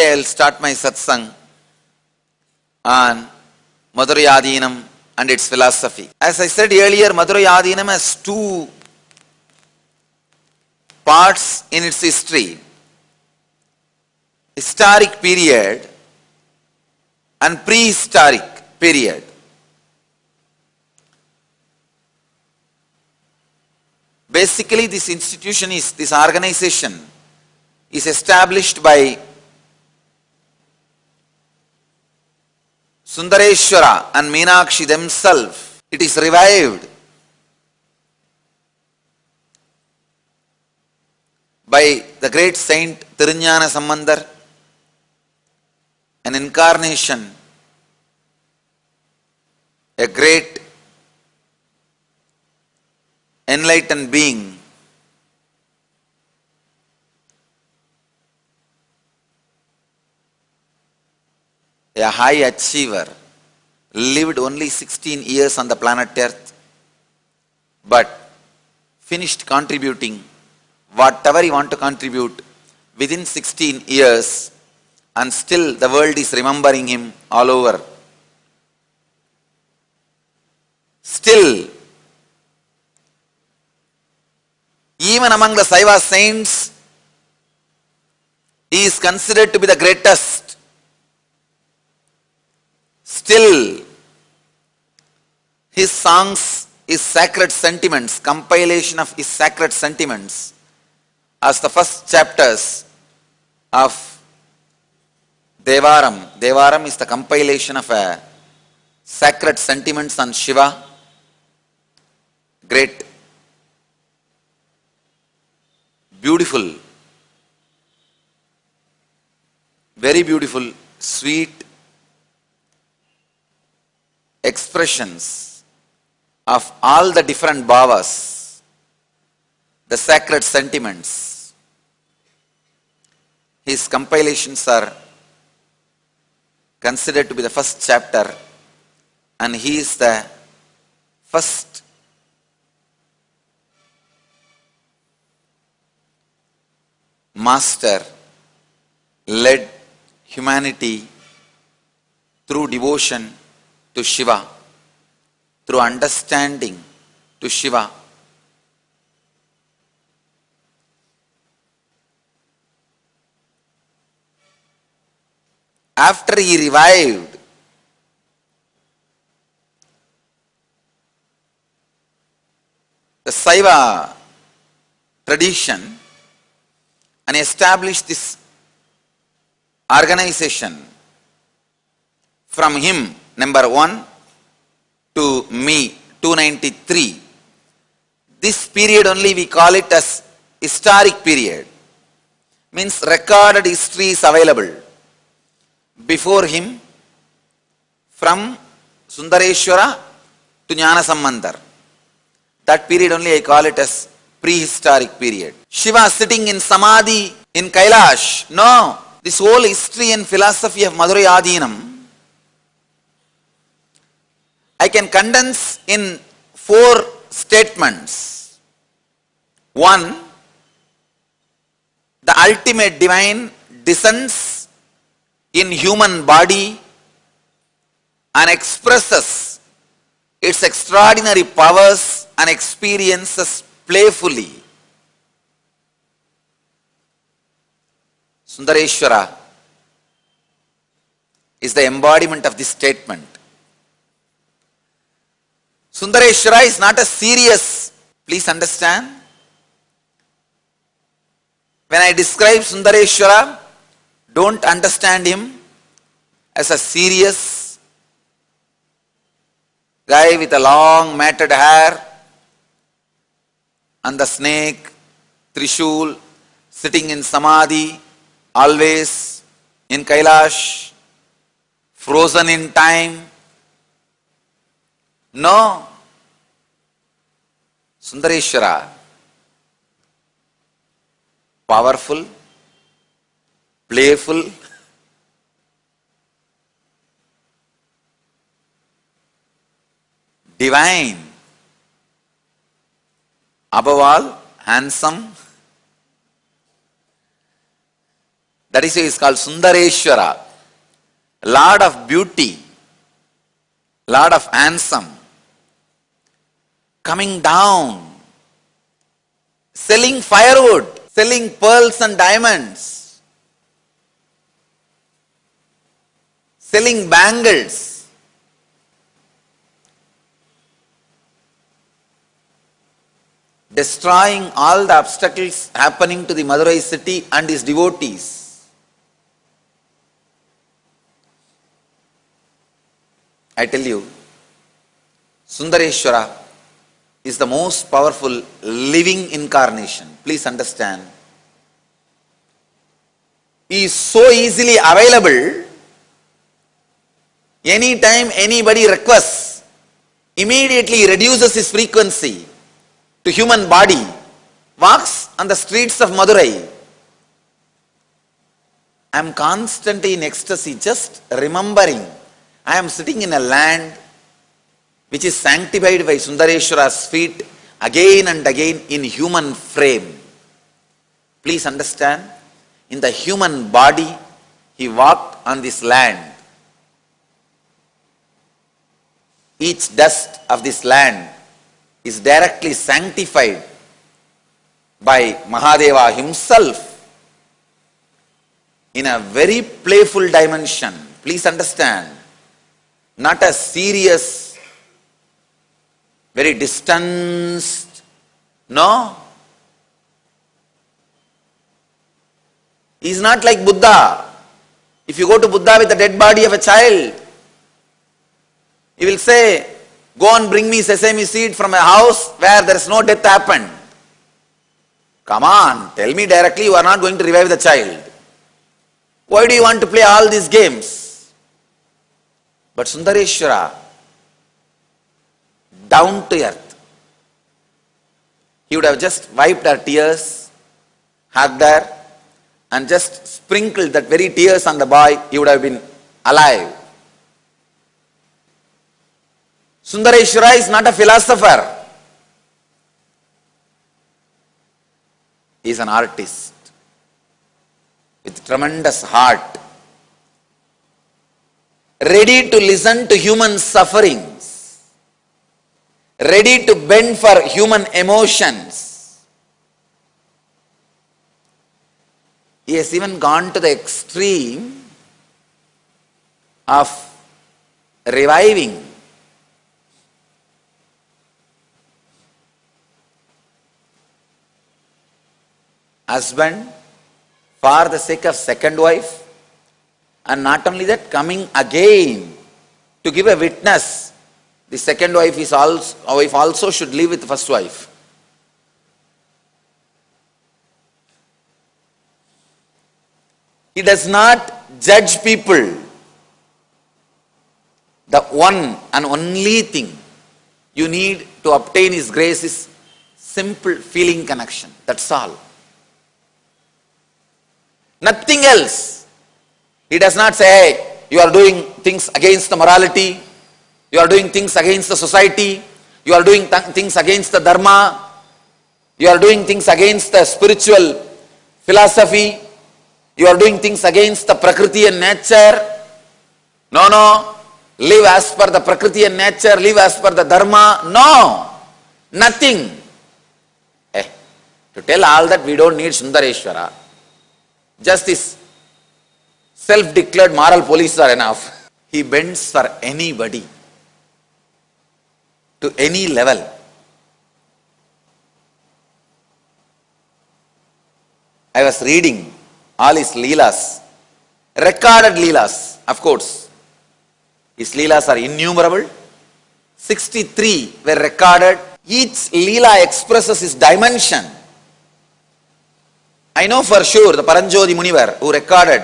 Today I will start my satsang on Madurai Adhinam and its philosophy. As I said earlier, Madurai Adhinam has two parts in its history: historic period and prehistoric period. Basically, this organization is established by Sundareshwara and Meenakshi themselves. It is revived by the great saint Thiruñana Sambandar, an incarnation, a great enlightened being, a high achiever, lived only 16 years on the planet Earth, but finished contributing whatever he wanted to contribute within 16 years, and still the world is remembering him all over. Still, even among the Saiva saints, he is considered to be the greatest. Still, his songs, his sacred sentiments, compilation of his sacred sentiments as the first chapters of Devaram. Devaram is the compilation of sacred sentiments on Shiva. Great, beautiful, very beautiful, sweet expressions of all the different bhavas, the sacred sentiments. His compilations are considered to be the first chapter, and he is the first master led humanity through devotion to Shiva, through understanding to Shiva. After he revived the Saiva tradition and established this organization, from him, number 1 to me, 293. This period only we call it as historic period. Means recorded history is available. Before him, from Sundareshwara to Jnana Sambandar. That period only I call it as prehistoric period. Shiva sitting in Samadhi in Kailash. No, this whole history and philosophy of Madurai Adhinam I can condense in 4 statements. 1, the ultimate divine descends in human body and expresses its extraordinary powers and experiences playfully. Sundareshwara is the embodiment of this statement. Sundareshwara is not a serious, please understand. When I describe Sundareshwara, don't understand him as a serious guy with a long matted hair and the snake, Trishul, sitting in Samadhi, always in Kailash, frozen in time. No. Sundareshwara, powerful, playful, divine, above all, handsome, That is why he is called Sundareshwara, Lord of beauty, Lord of handsome, coming down, selling firewood, selling pearls and diamonds, selling bangles, destroying all the obstacles happening to the Madurai city and his devotees. I tell you, Sundareshwara is the most powerful living incarnation. Please understand. He is so easily available. Anytime anybody requests, immediately he reduces his frequency to human body, walks on the streets of Madurai. I am constantly in ecstasy, just remembering I am sitting in a land which is sanctified by Sundareshwara's feet again and again in human frame. Please understand, in the human body, he walked on this land. Each dust of this land is directly sanctified by Mahadeva himself in a very playful dimension. Please understand, not a serious, very distanced, no. He is not like Buddha. If you go to Buddha with the dead body of a child, he will say, go and bring me sesame seed from a house where there is no death happened. Come on, tell me directly you are not going to revive the child. Why do you want to play all these games? But Sundareshwara, down to earth, he would have just wiped her tears, hugged her, and just sprinkled that very tears on the boy, he would have been alive. Sundareshwara is not a philosopher. He is an artist with tremendous heart, ready to listen to human sufferings, ready to bend for human emotions. He has even gone to the extreme of reviving husband for the sake of second wife, and not only that, coming again to give a witness. The second wife also should live with the first wife. He does not judge people. The one and only thing you need to obtain his grace is simple feeling connection. That's all. Nothing else. He does not say, hey, you are doing things against the morality, you are doing things against the society, you are doing things against the dharma, you are doing things against the spiritual philosophy, you are doing things against the prakriti and nature. No. Live as per the prakriti and nature, live as per the dharma. No. Nothing. To tell all that, we don't need Sundareshwara. Just this self-declared moral police are enough. He bends for anybody, to any level. I was reading all his leelas, recorded leelas, of course. His leelas are innumerable. 63 were recorded. Each leela expresses his dimension. I know for sure the Paranjodi Munivar who recorded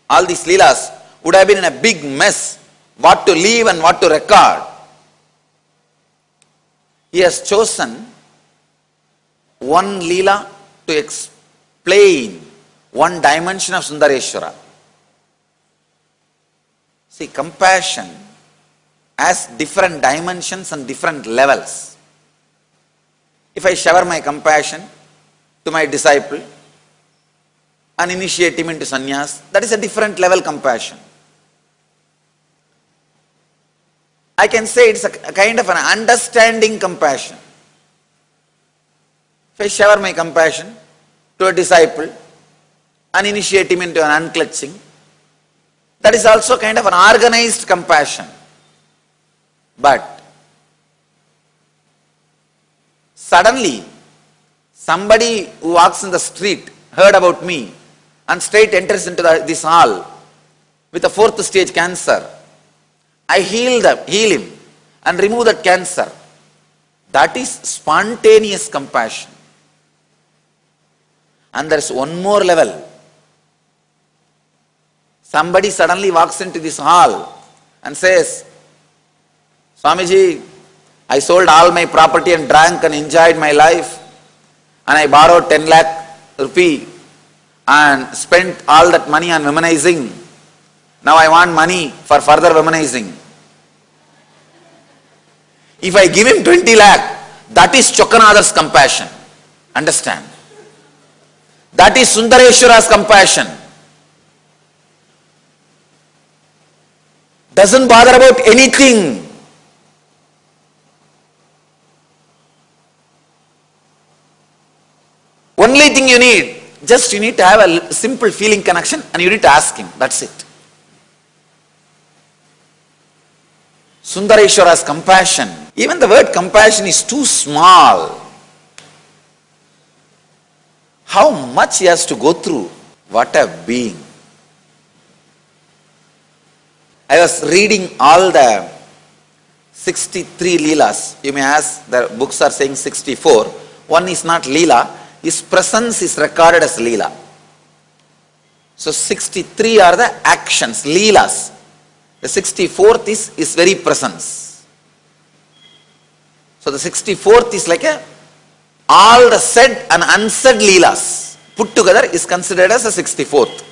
all these leelas would have been in a big mess, what to leave and what to record. He has chosen one leela to explain one dimension of Sundareshwara. See, compassion has different dimensions and different levels. If I shower my compassion to my disciple, and initiate him into sannyas. That is a different level compassion. I can say it's a kind of an understanding compassion. If I shower my compassion to a disciple and initiate him into an unclutching, that is also kind of an organized compassion. But suddenly, somebody who walks in the street heard about me and straight enters into this hall with a 4th stage cancer. I heal him and remove that cancer. That is spontaneous compassion. And there is one more level. Somebody suddenly walks into this hall and says, Swamiji, I sold all my property and drank and enjoyed my life, and I borrowed 10 lakh rupee and spent all that money on womanizing. Now I want money for further womanizing. If I give him 20 lakh, that is Chokkanathar's compassion. Understand? That is Sundareshwara's compassion. Doesn't bother about anything. Only thing you need, just you need to have a simple feeling connection and you need to ask him. That's it. Sundareshwara's compassion. Even the word compassion is too small. How much he has to go through. What a being. I was reading all the 63 Leelas. You may ask, the books are saying 64. One is not Leela. His presence is recorded as Leela. So 63 are the actions, Leelas. The 64th is his very presence. So the 64th is like all the said and unsaid Leelas put together is considered as the 64th.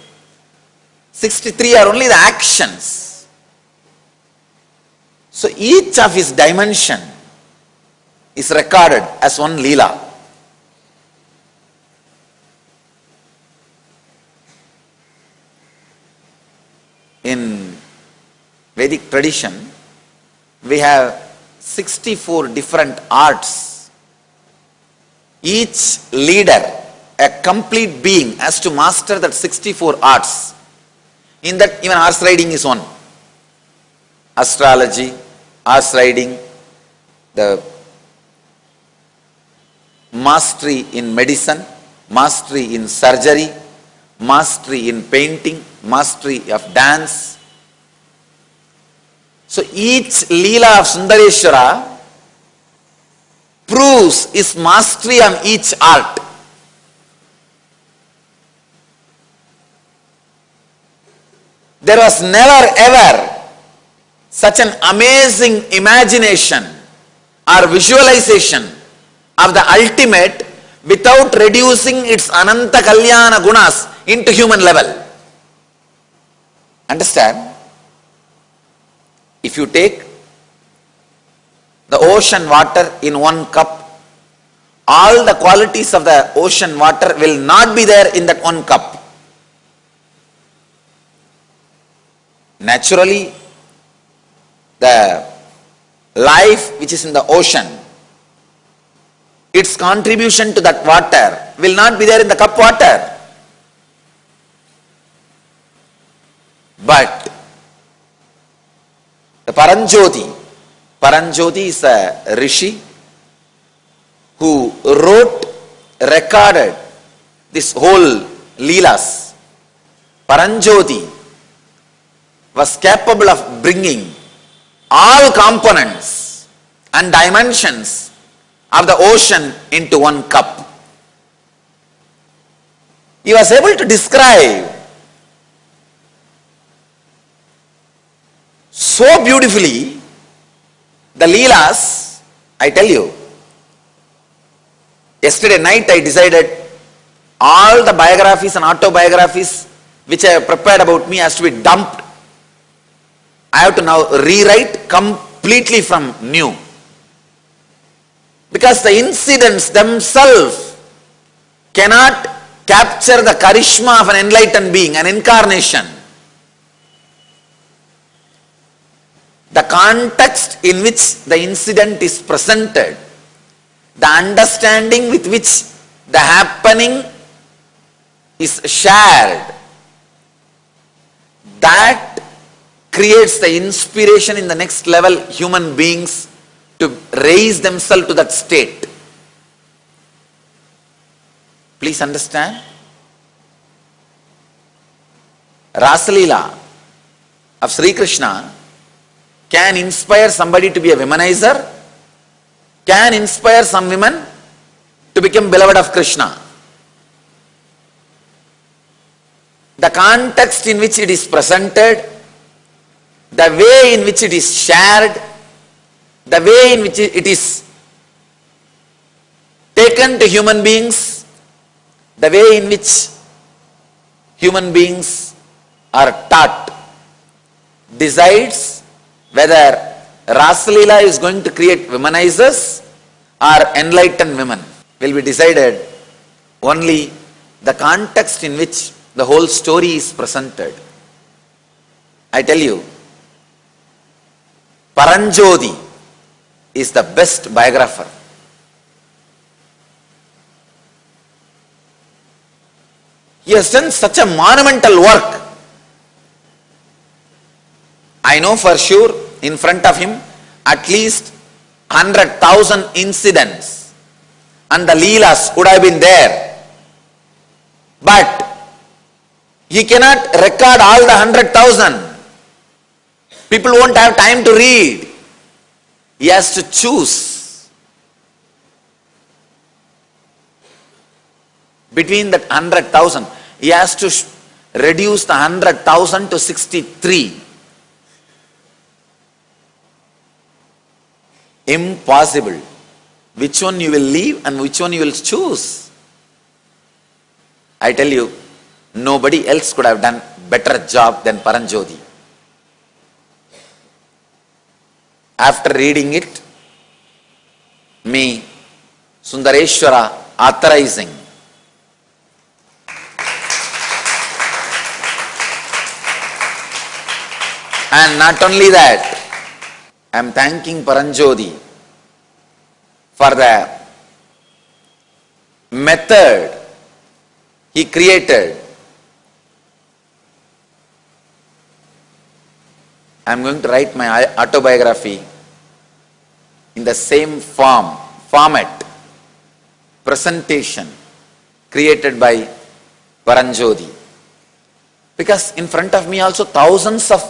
63 are only the actions. So each of his dimension is recorded as one Leela. In Vedic tradition, we have 64 different arts. Each leader, a complete being, has to master that 64 arts. In that, even horse riding is one. Astrology, horse riding, the mastery in medicine, mastery in surgery, mastery in painting, mastery of dance. So each Leela of Sundareshwara proves his mastery on each art. There was never ever such an amazing imagination or visualization of the ultimate without reducing its Ananta Kalyana Gunas into human level. Understand? If you take the ocean water in one cup, all the qualities of the ocean water will not be there in that one cup. Naturally, the life which is in the ocean, its contribution to that water will not be there in the cup water. But the Paranjoti is a rishi who recorded this whole Leelas. Paranjoti was capable of bringing all components and dimensions of the ocean into one cup. He was able to describe so beautifully the Leelas. I tell you, yesterday night I decided all the biographies and autobiographies which I have prepared about me has to be dumped. I have to now rewrite completely from new. Because the incidents themselves cannot capture the charisma of an enlightened being, an incarnation. The context in which the incident is presented, the understanding with which the happening is shared, that creates the inspiration in the next level human beings to raise themselves to that state. Please understand. Rasalila of Sri Krishna can inspire somebody to be a womanizer, can inspire some women to become beloved of Krishna. The context in which it is presented, the way in which it is shared, the way in which it is taken to human beings, the way in which human beings are taught, decides whether Rasalila is going to create womanizers or enlightened women. Will be decided only the context in which the whole story is presented. I tell you, Paranjodi is the best biographer. He has done such a monumental work. I know for sure in front of him at least 100,000 incidents and the Leelas would have been there. But he cannot record all the 100,000. People won't have time to read. He has to choose between that 100,000. He has to reduce the 100,000 to 63. Impossible. Which one you will leave and which one you will choose? I tell you, nobody else could have done better job than Paranjodi. After reading it, me, Sundareshwara, authorizing. And not only that, I am thanking Paranjodi for the method he created. I am going to write my autobiography in the same format, presentation created by Paranjodi. Because in front of me also thousands of,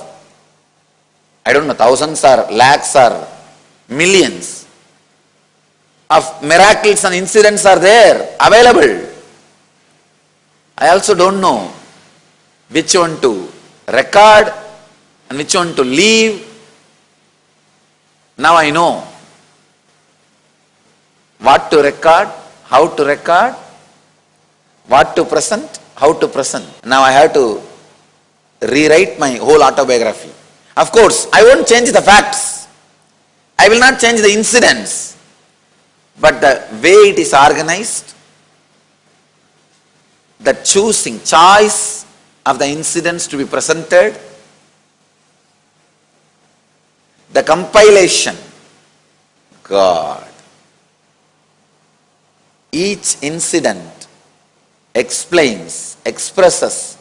I don't know, thousands or lakhs or millions of miracles and incidents are there, available. I also don't know which one to record and which one to leave. Now I know what to record, how to record, what to present, how to present. Now I have to rewrite my whole autobiography. Of course, I won't change the facts. I will not change the incidents. But the way it is organized, the choice of the incidents to be presented, the compilation, God. Each incident explains, expresses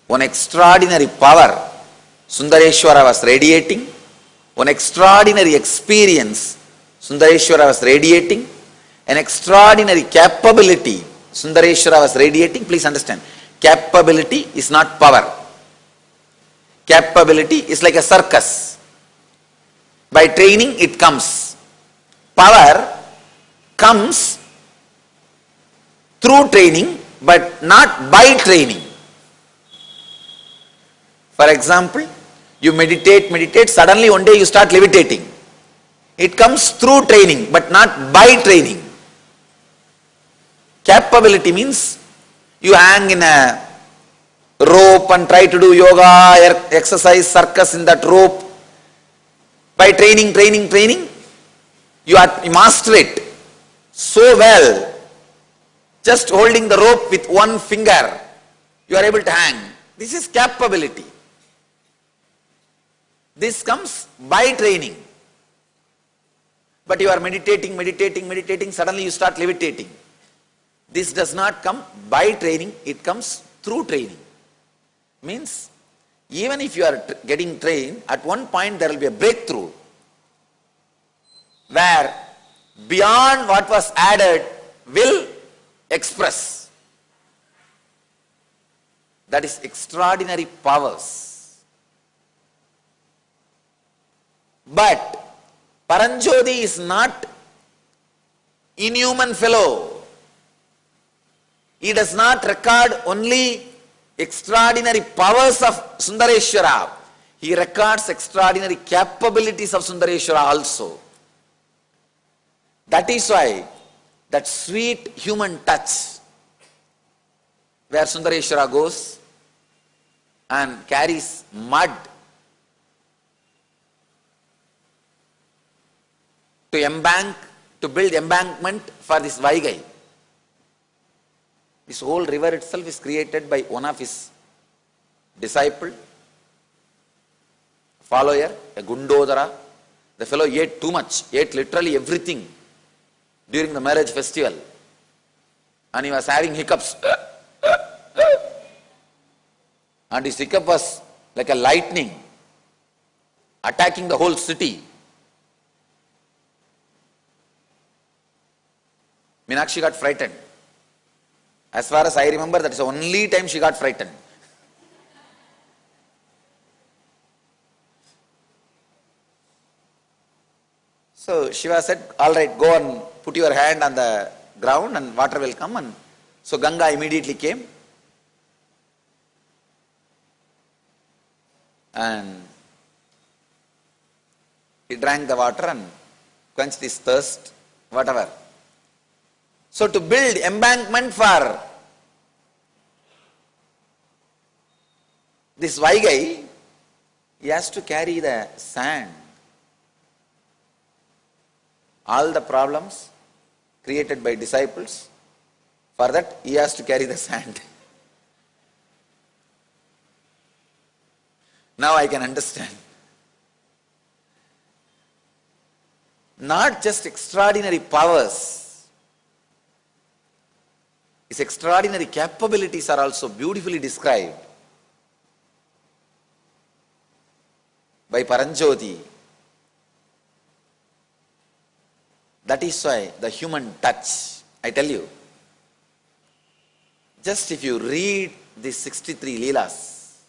one extraordinary power Sundareshwara was radiating, one extraordinary experience Sundareshwara was radiating, an extraordinary capability Sundareshwara was radiating. Please understand, capability is not power. Capability is like a circus. By training it comes. Power comes through training but not by training. For example, you meditate, suddenly one day you start levitating. It comes through training but not by training. Capability means you hang in a rope and try to do yoga, exercise, circus in that rope. By training, you master it so well Just holding the rope with one finger, you are able to hang. This is capability. This comes by training. But you are meditating, suddenly you start levitating. This does not come by training, it comes through training. Means, even if you are getting trained, at one point there will be a breakthrough where beyond what was added will express. That is extraordinary powers. But Paranjyoti is not inhuman fellow. He does not record only extraordinary powers of Sundareshwara. He records extraordinary capabilities of Sundareshwara also. That is why that sweet human touch where Sundareshwara goes and carries mud to build embankment for this Vaigai. This whole river itself is created by one of his disciple, follower, a Gundodara. The fellow ate too much, ate literally everything during the marriage festival. And he was having hiccups. And his hiccup was like a lightning attacking the whole city. Meenakshi got frightened. As far as I remember, that is the only time she got frightened. So Shiva said, all right, go and put your hand on the ground and water will come. And so Ganga immediately came. And he drank the water and quenched his thirst, whatever. So to build embankment for this Vaigai, he has to carry the sand. All the problems created by disciples, for that he has to carry the sand. Now I can understand. Not just extraordinary powers, his extraordinary capabilities are also beautifully described by Paranjyoti. That is why the human touch, I tell you, just if you read these 63 Leelas,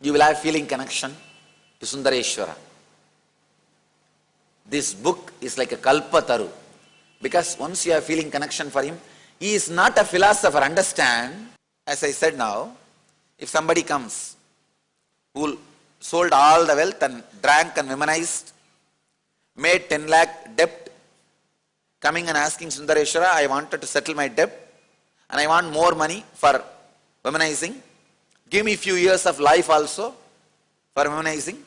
you will have feeling connection to Sundareshwara. This book is like a Kalpataru. Because once you have feeling connection for him, he is not a philosopher, understand. As I said now, if somebody comes who sold all the wealth and drank and womanized, made 10 lakh debt, coming and asking Sundareshwara, I wanted to settle my debt and I want more money for womanizing. Give me few years of life also for womanizing.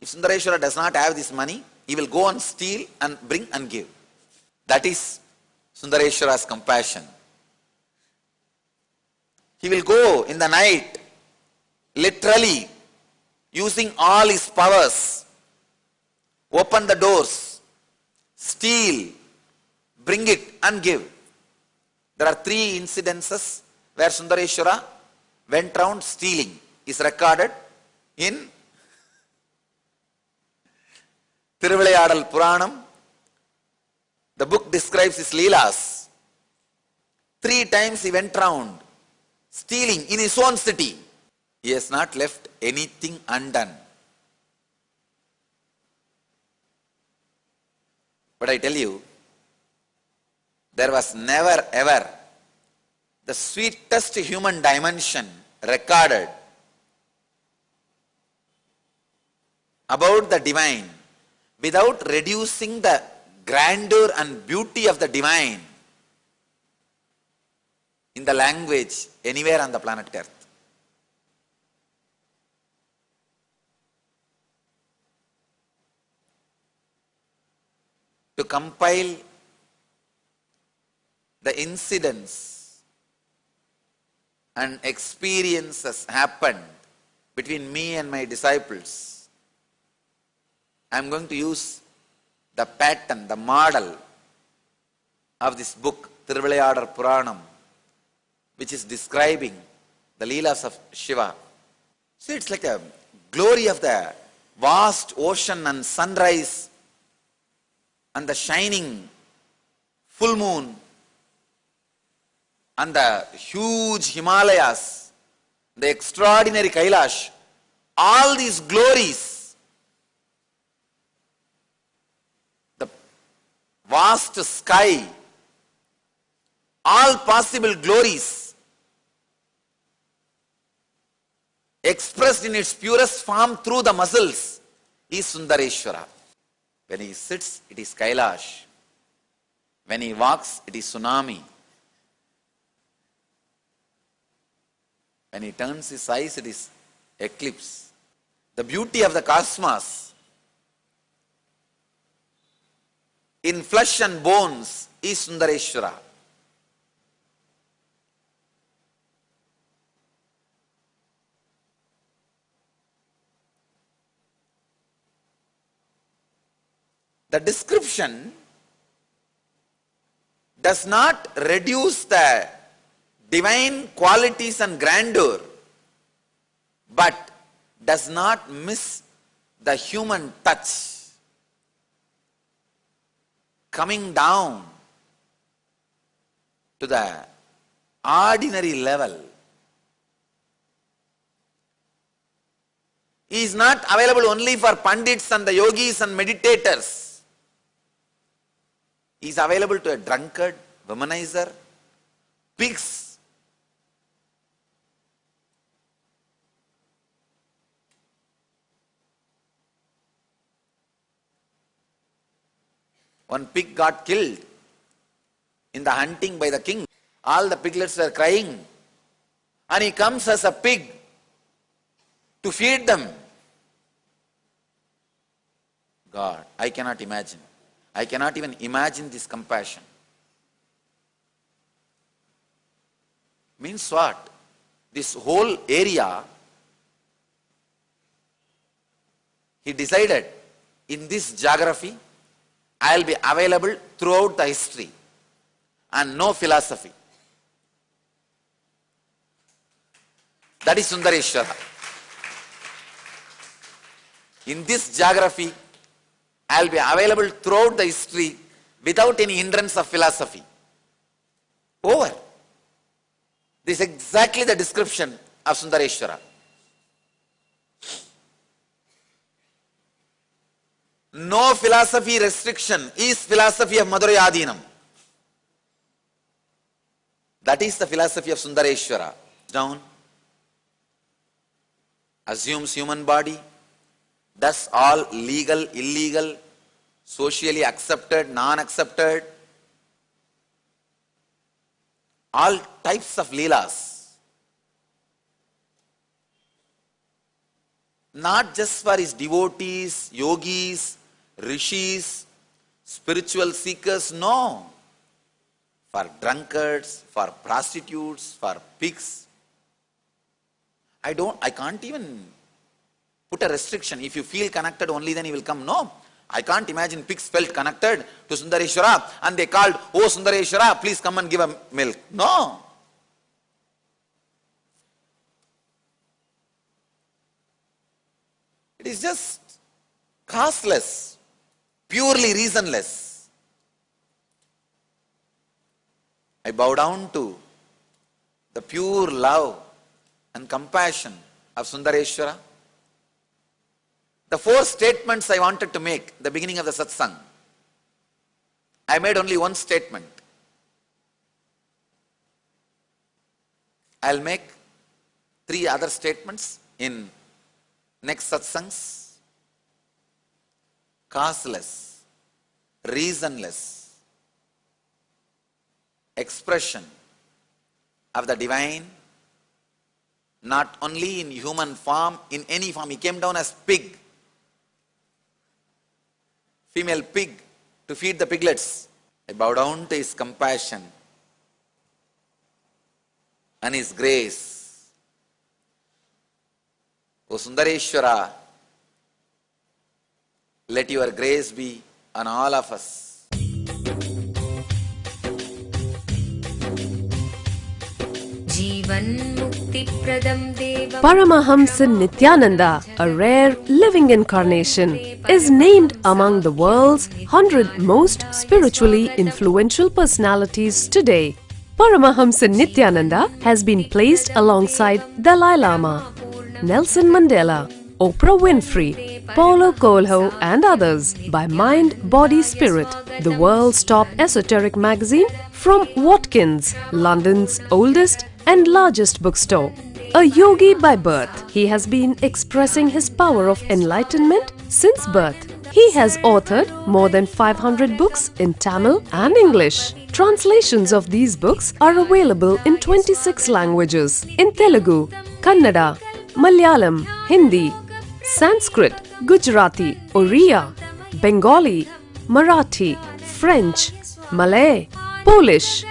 If Sundareshwara does not have this money, he will go and steal and bring and give. That is Sundareshwara's compassion. He will go in the night, literally using all his powers, open the doors, steal, bring it and give. There are 3 incidences where Sundareshwara went round stealing. Is recorded in Thiruvilayadal Puranam. The book describes his Leelas. 3 times he went round stealing in his own city. He has not left anything undone. But I tell you, there was never ever the sweetest human dimension recorded about the divine without reducing the grandeur and beauty of the divine in the language anywhere on the planet Earth. To compile the incidents and experiences happened between me and my disciples, I am going to use the pattern, the model of this book, Thiruvilayadar Puranam, which is describing the Leelas of Shiva. So it's like a glory of the vast ocean and sunrise and the shining full moon and the huge Himalayas, the extraordinary Kailash, all these glories, the vast sky, all possible glories expressed in its purest form through the muscles is Sundareshwara. When he sits, it is Kailash. When he walks, it is tsunami. When he turns his eyes, it is eclipse. The beauty of the cosmos in flesh and bones is Sundareshwara. The description does not reduce the divine qualities and grandeur, but does not miss the human touch coming down to the ordinary level. He is not available only for pandits and the yogis and meditators. He is available to a drunkard, womanizer, pigs. One pig got killed in the hunting by the king. All the piglets were crying. And he comes as a pig to feed them. God, I cannot imagine. I cannot even imagine this compassion. Means what? This whole area, he decided, in this geography, I will be available throughout the history and no philosophy. That is Sundareshwara. In this geography, I will be available throughout the history without any hindrance of philosophy. Over. This is exactly the description of Sundareshwara. No philosophy restriction is philosophy of Madurai Adinam. That is the philosophy of Sundareshwara. Down. Assumes human body. Thus all legal, illegal, socially accepted, non-accepted, all types of leelas. Not just for his devotees, yogis, rishis, spiritual seekers, no. For drunkards, for prostitutes, for pigs. I can't even put a restriction. If you feel connected, only then he will come. No. I can't imagine pigs felt connected to Sundareshwara and they called, oh Sundareshwara, please come and give a milk. No. It is just causeless, purely reasonless. I bow down to the pure love and compassion of Sundareshwara. The 4 statements I wanted to make at the beginning of the satsang, I made only one statement. I'll make 3 other statements in next satsangs. Causeless, reasonless expression of the divine, not only in human form, in any form. He came down as pig, female pig, to feed the piglets. I bow down to his compassion and His grace. O Sundareshwara, let your grace be on all of us. Paramahamsa Nityananda, a rare living incarnation, is named among the world's 100 most spiritually influential personalities today. Paramahamsa Nityananda has been placed alongside Dalai Lama, Nelson Mandela, Oprah Winfrey, Paulo Coelho and others by Mind, Body, Spirit, the world's top esoteric magazine from Watkins, London's oldest and largest bookstore. A yogi by birth, he has been expressing his power of enlightenment since birth. He has authored more than 500 books in Tamil and English. Translations of these books are available in 26 languages in Telugu, Kannada, Malayalam, Hindi, Sanskrit, Gujarati, Oriya, Bengali, Marathi, French, Malay, Polish,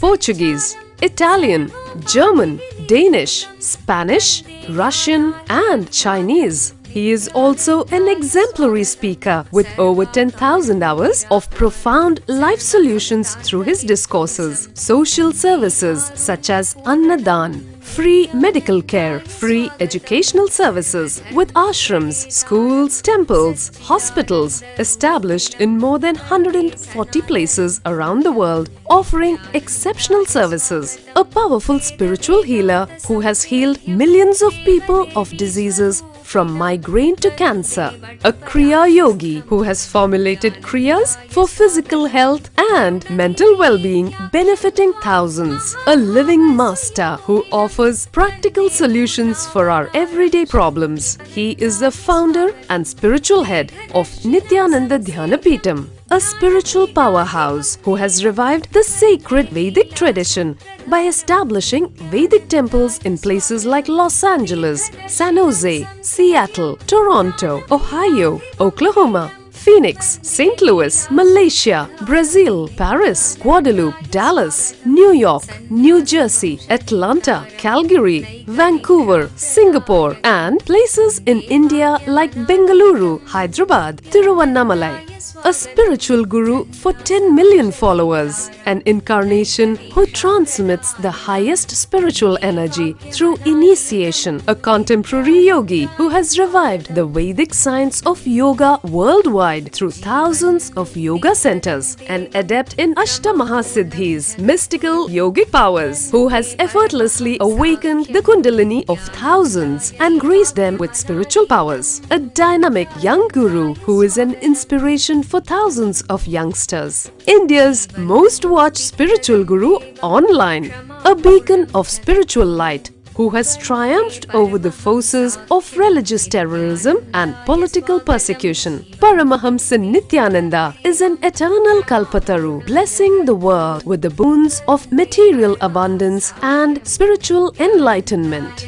Portuguese, Italian, German, Danish, Spanish, Russian and Chinese. He is also an exemplary speaker with over 10,000 hours of profound life solutions through his discourses. Social services such as Annadan, free medical care, free educational services with ashrams, schools, temples, hospitals established in more than 140 places around the world, offering exceptional services. A powerful spiritual healer who has healed millions of people of diseases from migraine to cancer. A Kriya Yogi who has formulated Kriyas for physical health and mental well-being benefiting thousands. A living master who offers practical solutions for our everyday problems. He is the founder and spiritual head of Nityananda Dhyanapitham, a spiritual powerhouse who has revived the sacred Vedic tradition by establishing Vedic temples in places like Los Angeles, San Jose, Seattle, Toronto, Ohio, Oklahoma, Phoenix, St. Louis, Malaysia, Brazil, Paris, Guadeloupe, Dallas, New York, New Jersey, Atlanta, Calgary, Vancouver, Singapore, and places in India like Bengaluru, Hyderabad, Tiruvannamalai. A spiritual guru for 10 million followers, an incarnation who transmits the highest spiritual energy through initiation, a contemporary yogi who has revived the Vedic science of yoga worldwide through thousands of yoga centers, an adept in Ashtamahasiddhis, mystical yogic powers, who has effortlessly awakened the Kundalini of thousands and graced them with spiritual powers, a dynamic young guru who is an inspiration for thousands of youngsters, India's most watched spiritual guru online, a beacon of spiritual light who has triumphed over the forces of religious terrorism and political persecution. Paramahamsa Nityananda is an eternal Kalpataru, blessing the world with the boons of material abundance and spiritual enlightenment.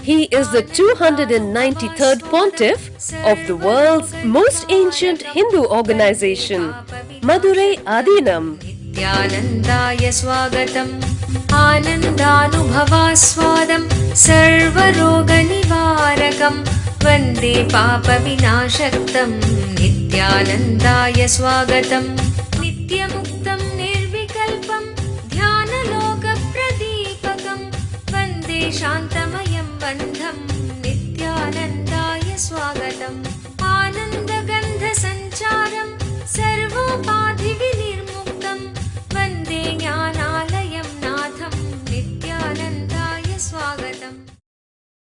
He is the 293rd Pontiff of the world's most ancient Hindu organization, Madurai Adinam. Nityanandaya swagatam, anandanubhavaswadam, sarvaroga nivarakam, vande papa vinashaktam. Nityanandaya swagatam, nityamuktam nirvikalpam, dhyana loka pradipakam, vande shantamayam bandham.